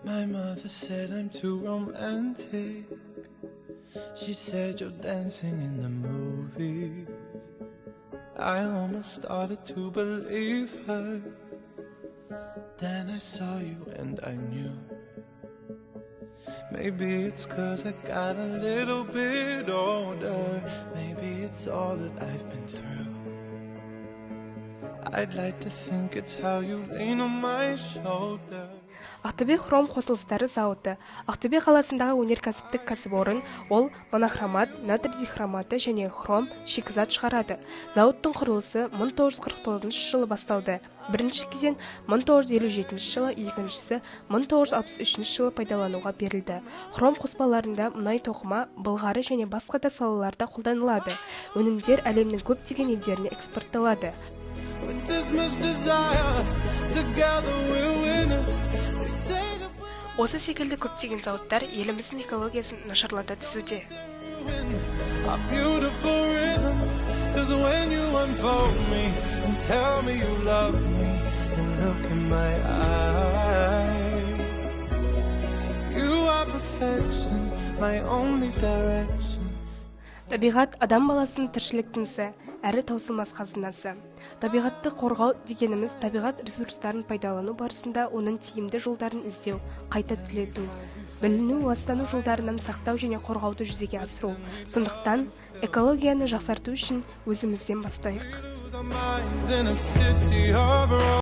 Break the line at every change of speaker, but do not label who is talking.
My mother said I'm too romantic. She said you're dancing in the movie. I almost started to believe her. Then I saw you and I knew. Maybe it's 'cause I got a little bit older. Maybe it's all that I've been through. I'd like to think it's how you lean on my shoulder.
Ақтөбе хром қосылыстары зауыты. Ақтөбе қаласындағы өнеркәсіптік кәсіпорын, ол монохромат, натрий дихроматы және хром шикізат шығарады. Зауыттың құрылысы 1949 жылы басталды. Бірінші кезең 1957 жылы, екіншісі 1963 жылы пайдалануға берілді. Хром қоспаларында мұнай тоқыма, былғары және басқа да салаларда қолданылады. Өнімдер әлемнің көптеген елдеріне экспортталады.
With this much desire, together we're winners. They say that
Осы секілді көптеген зауыттар еліміздің экологиясын нашарлата түсуде.
our beautiful rhythms. 'Cause when you unfold me and tell me you love me and look in my eyes, you are perfection, my only direction.
Табиғат адам баласының тіршілік тынысы, әрі таусылмас қазынасы. Табиғатты қорғау дегеніміз табиғат ресурстарын пайдалану барысында оның тиімді жолдарын іздеу, қайта түлету, біліну, ластану жолдарынан сақтау және қорғауды жүзеге асыру. Сондықтан экологияны жақсарту үшін өзімізден бастайық.
Our minds in a city of